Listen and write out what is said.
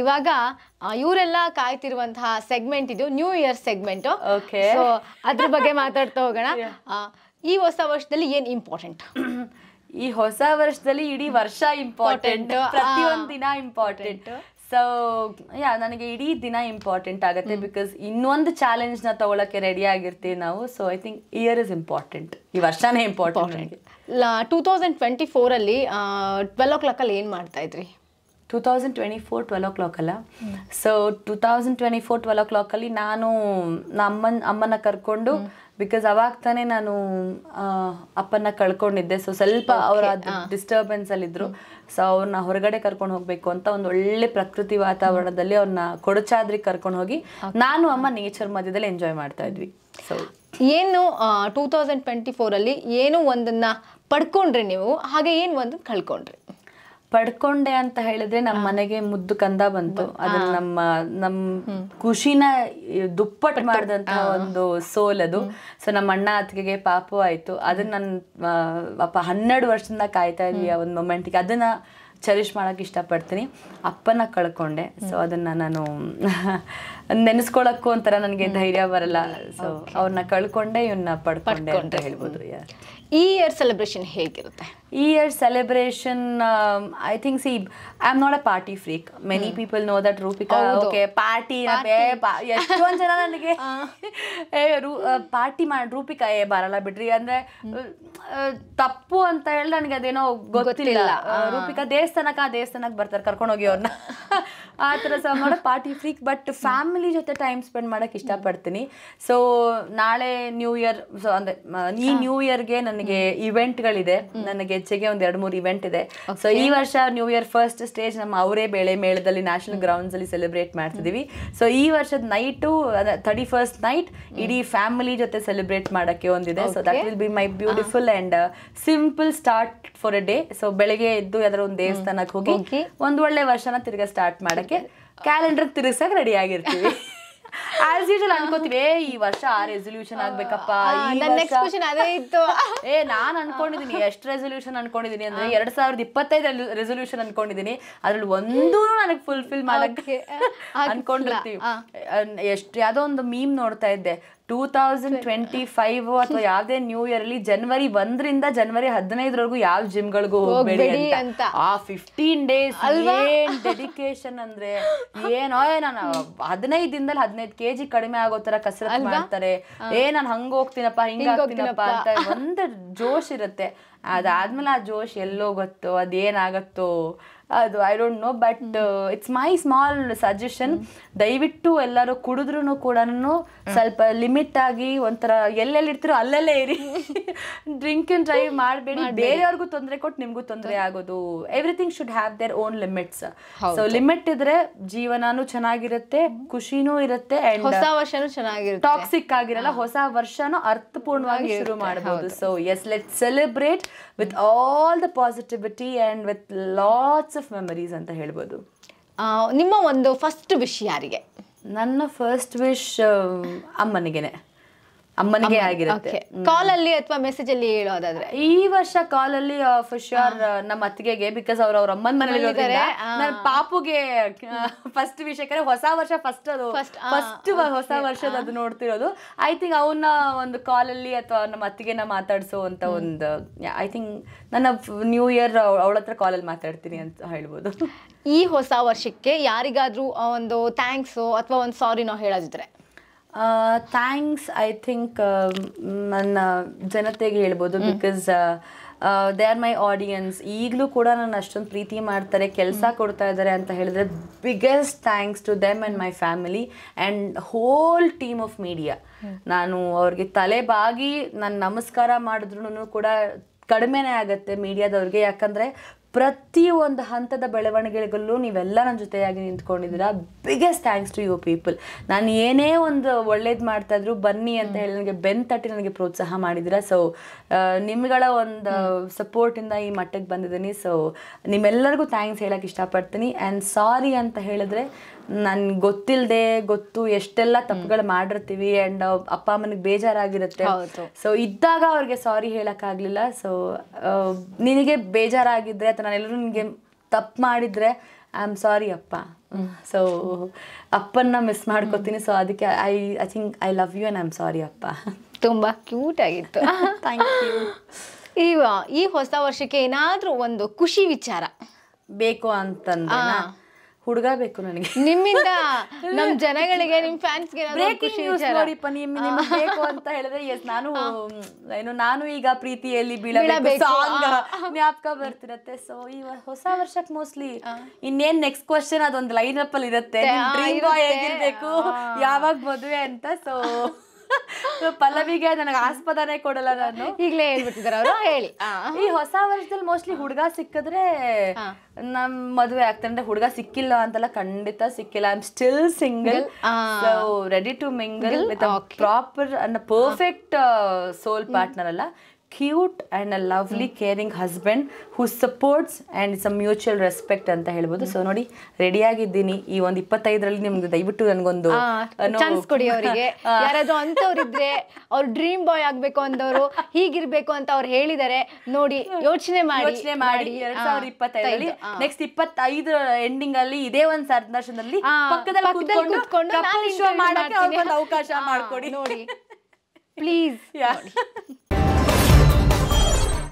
ಇವಾಗ ಇವರೆಲ್ಲ ಕಾಯ್ತಿರುವಂತಹ ಸೆಗ್ಮೆಂಟ್ ಇದು new year segment. Okay, so ಅದ್ರ ಬಗ್ಗೆ ಮಾತಾಡ್ತಾ ಹೋಗೋಣ. ಈ ಹೊಸ ವರ್ಷದಲ್ಲಿ ಏನ್ ಇಂಪಾರ್ಟೆಂಟ್? ಈ ಹೊಸ ವರ್ಷದಲ್ಲಿ ಇಡೀ ವರ್ಷ ಇಂಪಾರ್ಟೆಂಟ್, ಪ್ರತಿಯೊಂದು ದಿನ ಇಂಪಾರ್ಟೆಂಟ್. ಸೊ ನನಗೆ ಇಡೀ ದಿನ ಇಂಪಾರ್ಟೆಂಟ್ ಆಗುತ್ತೆ, ಬಿಕಾಸ್ ಇನ್ನೊಂದು ಚಾಲೆಂಜ್ನ ತಗೊಳಕ್ಕೆ ರೆಡಿ ಆಗಿರ್ತೀವಿ ನಾವು. So I think year is important, ಈ ವರ್ಷನೇ ಇಂಪಾರ್ಟೆಂಟ್. 2024 ಅಲ್ಲಿ 12 o'clock ಅಲ್ಲಿ ಏನ್ ಮಾಡ್ತಾ ಇದ್ರಿ? 2024 12 o'clock ಅಲ್ಲ. ಸೊ 2024 12 o'clock ಅಲ್ಲಿ ನಾನು ಅಮ್ಮನ ಕರ್ಕೊಂಡು, ಬಿಕಾಸ್ ಅವಾಗ ತಾನೇ ನಾನು ಅಪ್ಪನ ಕಳ್ಕೊಂಡಿದ್ದೆ. ಸೊ ಸ್ವಲ್ಪ ಅವರ ಡಿಸ್ಟರ್ಬೆನ್ಸ್ ಅಲ್ಲಿ ಇದ್ರು. ಸೊ ಅವ್ರನ್ನ ಹೊರಗಡೆ ಕರ್ಕೊಂಡು ಹೋಗ್ಬೇಕು ಅಂತ ಒಂದು ಒಳ್ಳೆ ಪ್ರಕೃತಿ ವಾತಾವರಣದಲ್ಲಿ ಅವ್ರನ್ನ ಕೊಡಚಾದ್ರಿಗೆ ಕರ್ಕೊಂಡು ಹೋಗಿ ನಾನು ಅಮ್ಮ ನೇಚರ್ ಮಧ್ಯದಲ್ಲಿ ಎಂಜಾಯ್ ಮಾಡ್ತಾ ಇದ್ವಿ. ಸೊ ಏನು 2024 ಅಲ್ಲಿ ಏನು ಒಂದನ್ನ ಪಡ್ಕೊಂಡ್ರಿ ನೀವು, ಹಾಗೆ ಏನು ಒಂದು ಕಳ್ಕೊಂಡ್ರಿ? ಪಡ್ಕೊಂಡೆ ಅಂತ ಹೇಳಿದ್ರೆ ನಮ್ಮ ಮನೆಗೆ ಮುದ್ದು ಕಂದ ಬಂತು. ಅದನ್ನ ನಮ್ಮ ಖುಷಿನ ದುಪ್ಪಟ್ಟು ಮಾಡಿದಂತ ಒಂದು ಸೋಲ್ ಅದು. ಸೊ ನಮ್ಮ ಅಣ್ಣ ಅತ್ತಿಗೆಗೆ ಪಾಪು ಆಯ್ತು. ಅದನ್ನ ನನ್ನ ಅಪ್ಪ 12 ವರ್ಷದಿಂದ ಕಾಯ್ತಾ ಇದ್ವಿ ಆ ಒಂದು ಮೊಮೆಂಟ್ಗೆ. ಅದನ್ನ ಚೆರಿಷ್ ಮಾಡಕ್ಕೆ ಇಷ್ಟಪಡ್ತೀನಿ. ಅಪ್ಪನ ಕಳ್ಕೊಂಡೆ. ಸೊ ಅದನ್ನ ನಾನು ನೆನೆಸ್ಕೊಳಕ್ಕೂ ಒಂಥರ ನನಗೆ ಧೈರ್ಯ ಬರಲ್ಲ. ಸೊ ಅವ್ರನ್ನ ಕಳ್ಕೊಂಡೆ, ಇವನ್ನ ಪಡ್ಕೊಂಡೆ ಅಂತ ಹೇಳ್ಬೋದು. ಈ ಇಯರ್ ಸೆಲೆಬ್ರೇಷನ್ ಹೇಗಿರುತ್ತೆ? ಈ year celebration I think see I am not a party freak. Many people know that Roopika okay party. ಎಷ್ಟೊಂದು ಜನ ನನಗೆ ಪಾರ್ಟಿ ಮಾಡಿ ರೂಪಿಕಾ ಬರಲ್ಲ ಬಿಡ್ರಿ ಅಂದ್ರೆ ತಪ್ಪು ಅಂತ ಹೇಳಿ ನನಗೆ ಅದೇನೋ ಗೊತ್ತಿಲ್ಲ. ರೂಪಿಕಾ ದೇವಸ್ಥಾನಕ್ಕೆ ಬರ್ತಾರೆ, ಕರ್ಕೊಂಡು ಹೋಗಿ ಅವ್ರನ್ನ ಆ ಥರ. ಸೊ ಮಾಡೋ ಪಾರ್ಟಿ ಫ್ರೀಕ್, ಬಟ್ ಫ್ಯಾಮಿಲಿ ಜೊತೆ ಟೈಮ್ ಸ್ಪೆಂಡ್ ಮಾಡಕ್ಕೆ ಇಷ್ಟಪಡ್ತೀನಿ. ಸೊ ನಾಳೆ ನ್ಯೂ ಇಯರ್, ಸೊ ಅಂದ್ರೆ ಈ ನ್ಯೂ ಇಯರ್ಗೆ ನನಗೆ ಇವೆಂಟ್ಗಳಿದೆ. ನನಗೆ ಹೆಚ್ಚಿಗೆ ಒಂದು 2-3 ಇವೆಂಟ್ ಇದೆ. ಸೊ ಈ ವರ್ಷ ನ್ಯೂ ಇಯರ್ ಫಸ್ಟ್ ಸ್ಟೇಜ್ ನಮ್ಮ ಅವರೇ ಬೇಳೆ ಮೇಳದಲ್ಲಿ ನ್ಯಾಷನಲ್ ಗ್ರೌಂಡ್ಸ್ ಅಲ್ಲಿ ಸೆಲೆಬ್ರೇಟ್ ಮಾಡ್ತಿದೀವಿ. ಸೊ ಈ ವರ್ಷದ ನೈಟು 31st ನೈಟ್ ಇಡೀ ಫ್ಯಾಮಿಲಿ ಜೊತೆ ಸೆಲೆಬ್ರೇಟ್ ಮಾಡಕ್ಕೆ ಒಂದಿದೆ. So that will be my beautiful and simple start for a day. So ಬೆಳಗ್ಗೆ ಎದ್ದು ಯಾವ್ದಾರ ಒಂದು ದೇವಸ್ಥಾನಕ್ಕೆ ಹೋಗಿ ಒಂದು ಒಳ್ಳೆ ವರ್ಷನ ತಿರ್ಗಾ ಸ್ಟಾರ್ಟ್ ಮಾಡಕ್ಕೆ ಕ್ಯಾಲೆಂಡರ್ ತಿರ್ಗಿಸಕ್ಕೆ ರೆಡಿ ಆಗಿರ್ತೀವಿ. ಆಸ್ ಯೂಶುವಲ್ ಅನ್ಕೋತೀವಿ ಈ ವರ್ಷ ರೆಸೊಲ್ಯೂಷನ್ ಆಗ್ಬೇಕಪ್ಪ. ನಾನ್ ಅನ್ಕೊಂಡಿದೀನಿ ಎಷ್ಟು ರೆಸೊಲ್ಯೂಷನ್ ಅನ್ಕೊಂಡಿದೀನಿ ಅಂದ್ರೆ 2025 ರೆಸೊಲ್ಯೂಷನ್ ಅನ್ಕೊಂಡಿದೀನಿ. ಅದ್ರಲ್ಲಿ ಒಂದೂ ನನಗೆ ಫುಲ್ಫಿಲ್ ಮಾಡಕ್ಕೆ ಅನ್ಕೊಂಡಿರ್ತೀವಿ. ಎಷ್ಟು ಯಾವ್ದೋ ಒಂದು ಮೀಮ್ ನೋಡ್ತಾ ಇದ್ದೆ, 2025 ಅಥವಾ ಯಾವ್ದೇ ನ್ಯೂ ಇಯರ್ ಅಲ್ಲಿ ಜನವರಿ 1ರಿಂದ ಜನವರಿ 15 ಯಾವ ಜಿಮ್ಗಳಿಗೂ ಹೋಗ್ಬೇಡಿ ಅಂತ. ಆ 15 days ಏನ್ ಡೆಡಿಕೇಶನ್ ಅಂದ್ರೆ ಏನೋ. ನಾನು 15 ದಿನದಲ್ಲಿ 15 kg ಕಡಿಮೆ ಆಗೋ ತರ ಕಸರತ್ ಮಾಡ್ತಾರೆ. ನಾನು ಹಂಗ ಹೋಗ್ತೀನಪ್ಪ ಹಿಂಗ ಆಗ್ತೀನಪ್ಪ ಅಂತ ಒಂದು ಜೋಶ್ ಇರುತ್ತೆ. ಅದಾದ್ಮೇಲೆ ಆ ಜೋಶ್ ಎಲ್ಲೋ ಗೊತ್ತೋ ಅದೇನಾಗತ್ತೋ ಅದು I don't know. But it's my small suggestion. ದಯವಿಟ್ಟು ಎಲ್ಲರೂ ಕುಡಿದ್ರು ಕೂಡ ಸ್ವಲ್ಪ ಲಿಮಿಟ್ ಆಗಿ ಒಂಥರ ಎಲ್ಲೆಲ್ಲಿ ಇರ್ತೀರೋ ಅಲ್ಲೆಲ್ಲೇ ಇರಿ. ಡ್ರಿಂಕ್ ಅಂಡ್ ಡ್ರೈವ್ ಮಾಡಬೇಡಿ. ಬೇರೆಯವ್ರಿಗೂ ತೊಂದರೆ ಕೊಟ್ಟು ನಿಮ್ಗೂ ತೊಂದರೆ ಆಗೋದು. Everything should have their own limits. So limit ಇದ್ರೆ ಜೀವನನೂ ಚೆನ್ನಾಗಿರುತ್ತೆ, ಖುಷಿನೂ ಇರುತ್ತೆ, ಹೊಸ ವರ್ಷನೂ ಚೆನ್ನಾಗಿರುತ್ತೆ, ಟಾಕ್ಸಿಕ್ ಆಗಿರಲ್ಲ. ಹೊಸ ವರ್ಷನೂ ಅರ್ಥಪೂರ್ಣವಾಗಿ ಶುರು ಮಾಡಬಹುದು. So yes, let's celebrate with all the positivity and with lots of memories ಅಂತ ಹೇಳ್ಬೋದು. ನಿಮ್ಮ ಒಂದು ಫಸ್ಟ್ ವಿಶ್ ಯಾರಿಗೆ? ನನ್ನ ಫಸ್ಟ್ ವಿಶ್ ಅಮ್ಮನಿಗೆ ಆಗಿರುತ್ತೆ. ಕಾಲಲ್ಲಿ ಅಥವಾ ಮೆಸೇಜ್ ಅಲ್ಲಿ ಹೇಳೋದಾದ್ರೆ ಈ ವರ್ಷ ಕಾಲಲ್ಲಿ ಫಾರ್ ಶ್ಯೂರ್ ನಮ್ಮ ಅತ್ತಿಗೆಗೆ, ಬಿಕಾಸ್ ಅವ್ರ ಅಮ್ಮನ ಮನೇಲಿ ಇರೋದ್ರಿಂದ ನನ್ನ ಪಾಪುಗೆ ಫಸ್ಟ್ ವಿಷ್. ಯಾಕಂದ್ರೆ ಹೊಸ ವರ್ಷ ಫಸ್ಟ್ ಹೊಸ ವರ್ಷದ ಅದು ನೋಡ್ತಿರೋದು. ಐ ಥಿಂಕ್ ಅವನ್ನ ಒಂದು ಕಾಲಲ್ಲಿ ಅಥವಾ ನಮ್ಮ ಅತ್ತಿಗೆನ ಮಾತಾಡ್ಸೋ ಅಂತ ಒಂದು ಐ ಥಿಂಕ್ ನನ್ನ ನ್ಯೂ ಇಯರ್ ಅವಳ ಹತ್ರ ಕಾಲಲ್ಲಿ ಮಾತಾಡ್ತೀನಿ ಅಂತ ಹೇಳ್ಬೋದು. ಈ ಹೊಸ ವರ್ಷಕ್ಕೆ ಯಾರಿಗಾದ್ರೂ ಒಂದು ಥ್ಯಾಂಕ್ಸು ಅಥವಾ ಒಂದು ಸಾರಿನೋ ಹೇಳೋದಿದ್ರೆ? ಥ್ಯಾಂಕ್ಸ್ ಐ ಥಿಂಕ್ ನನ್ನ ಜನತೆಗೆ ಹೇಳ್ಬೋದು. Because they are my audience. ಈಗಲೂ ಕೂಡ ನಾನು ಅಷ್ಟೊಂದು ಪ್ರೀತಿ ಮಾಡ್ತಾರೆ, ಕೆಲಸ ಕೊಡ್ತಾ ಇದ್ದಾರೆ ಅಂತ ಹೇಳಿದ್ರೆ biggest thanks to them and my family and whole team of media. ನಾನು ಅವ್ರಿಗೆ ತಲೆ ಬಾಗಿ ನಾನು ನಮಸ್ಕಾರ ಮಾಡಿದ್ರು ಕೂಡ ಕಡಿಮೆನೇ ಆಗುತ್ತೆ ಮೀಡಿಯಾದವ್ರಿಗೆ. ಯಾಕಂದರೆ ಪ್ರತಿ ಒಂದು ಹಂತದ ಬೆಳವಣಿಗೆಗಳಲ್ಲೂ ನೀವೆಲ್ಲ ನನ್ನ ಜೊತೆಯಾಗಿ ನಿಂತ್ಕೊಂಡಿದ್ದೀರಾ. Biggest thanks to you people. ನಾನು ಏನೇ ಒಂದು ಒಳ್ಳೇದು ಮಾಡ್ತಾಯಿದ್ರು ಬನ್ನಿ ಅಂತ ಹೇಳಿ ನನಗೆ ಬೆನ್ನು ತಟ್ಟಿ ನನಗೆ ಪ್ರೋತ್ಸಾಹ ಮಾಡಿದ್ದೀರಾ. ಸೊ ನಿಮ್ಗಳ ಒಂದು ಸಪೋರ್ಟಿಂದ ಈ ಮಟ್ಟಕ್ಕೆ ಬಂದಿದ್ದೀನಿ. ಸೊ ನಿಮ್ಮೆಲ್ಲರಿಗೂ ಥ್ಯಾಂಕ್ಸ್ ಹೇಳಕ್ಕೆ ಇಷ್ಟಪಡ್ತೀನಿ. ಆ್ಯಂಡ್ ಸಾರಿ ಅಂತ ಹೇಳಿದ್ರೆ ನನ್ಗೆ ಗೊತ್ತು ಎಷ್ಟೆಲ್ಲ ತಪ್ಪುಗಳು ಮಾಡಿರ್ತೀವಿ ಆ್ಯಂಡ್ ಅಪ್ಪ ಅಮ್ಮನಿಗೆ ಬೇಜಾರಾಗಿರುತ್ತೆ. ಸೊ ಇದ್ದಾಗ ಅವ್ರಿಗೆ ಸಾರಿ ಹೇಳೋಕ್ಕಾಗಲಿಲ್ಲ. ಸೊ ನಿನಗೆ ಬೇಜಾರಾಗಿದ್ದರೆ ಅಥವಾ ನಾನೆಲ್ಲರೂ ನಿನಗೆ ತಪ್ಪು ಮಾಡಿದರೆ ಐ ಆಮ್ ಸಾರಿ ಅಪ್ಪ. ಸೊ ಅಪ್ಪನ್ನ ಮಿಸ್ ಮಾಡ್ಕೋತೀನಿ. ಸೊ ಅದಕ್ಕೆ I think I love you and I am sorry ಅಪ್ಪ. ತುಂಬ ಕ್ಯೂಟ್ ಆಗಿತ್ತು. Thank you. ಈ ಹೊಸ ವರ್ಷಕ್ಕೆ ಏನಾದರೂ ಒಂದು ಖುಷಿ ವಿಚಾರ ಬೇಕು ಅಂತಂದ್ರೆ ಹುಡುಗ ಬೇಕು ನನಗೆ. ನಿಮ್ಮಿಂದ ನಮ್ಮ ಜನಗಳಿಗೆ, ನಿಮ್ಮ ಫ್ಯಾನ್ಸ್ಗೆ ಬ್ರೇಕಿಂಗ್ ನ್ಯೂಸ್ ನೋಡಿಪ್ಪ, ನಿಮ್ಗೆ ಬೇಕು ಅಂತ ಹೇಳಿದ್ರೆ ಎಸ್, ನಾನು ಈಗ ಪ್ರೀತಿಯಲ್ಲಿ ಬೀಳಬೇಕು ಸಾಂಗ್ ಜ್ಞಾಪಕ ಬರ್ತಿರತ್ತೆ. ಸೊ ಈ ಹೊಸ ವರ್ಷಕ್ಕೆ ಮೋಸ್ಟ್ಲಿ ಇನ್ನೇನ್ ನೆಕ್ಸ್ಟ್ ಕ್ವಶನ್ ಅದೊಂದು ಲೈನ್ ಅಪ್ ಅಲ್ಲಿ ಇರುತ್ತೆ, ಡ್ರೀಮ್ ಬಾಯ್ ಹೇಗಿರ್ಬೇಕು, ಯಾವಾಗ ಮದುವೆ ಅಂತ. ಸೊ ಪಲ್ಲವಿಗೆ ನನಗೆ ಆಸ್ಪದನೆ ಕೊಡಲ್ಲ, ನಾನು ಈಗಲೇ ಹೇಳ್ಬಿಟ್ಟಿದ್ದಾರೆ ಅವರು. ಹೇಳಿ. ಈ ಹೊಸ ವರ್ಷದಲ್ಲಿ ಮೋಸ್ಟ್ಲಿ ಹುಡುಗ ಸಿಕ್ಕಿದ್ರೆ ನಮ್ ಮದುವೆ ಆಗ್ತಂದ್ರೆ, ಹುಡುಗ ಸಿಕ್ಕಿಲ್ಲ ಅಂತಲ್ಲ, ಖಂಡಿತ ಸಿಕ್ಕಿಲ್ಲ. I am still single. So ready to mingle with proper and perfect soul partner ಅಲ್ಲ, cute and a lovely caring husband who supports and it's a mutual respect ಅಂತ ಹೇಳ್ಬೋದು. ಸೊ ನೋಡಿ, ರೆಡಿಯಾಗಿದ್ದೀನಿ ಈ ಒಂದು 25ರಲ್ಲಿ. ನಿಮ್ಗೆ ದಯವಿಟ್ಟು ನನಗೊಂದು ಚಾನ್ಸ್ ಕೊಡಿ ಅವರಿಗೆ. ಯಾರಾದ್ರೂ ಅಂತವ್ರಿದ್ರೆ, ಅವ್ರು ಡ್ರೀಮ್ ಬಾಯ್ ಆಗ್ಬೇಕು ಅಂದವರು, ಹೀಗಿರ್ಬೇಕು ಅಂತ ಅವ್ರು ಹೇಳಿದ್ದಾರೆ ನೋಡಿ, ಯೋಚನೆ ಮಾಡಿ 2025ರಲ್ಲಿ ನೆಕ್ಸ್ಟ್ 25 ಎಂಡಿಂಗ್ ಅಲ್ಲಿ ಇದೇ ಒಂದು ಸಂದರ್ಶನದಲ್ಲಿ ಪಕ್ಕದಲ್ಲಿ ಕೂತ್ಕೊಂಡು ಶೋ ಮಾಡಕ್ಕೆ ಅವಕಾಶ ಮಾಡ್ಕೊಡಿ ನೋಡಿ ಪ್ಲೀಸ್.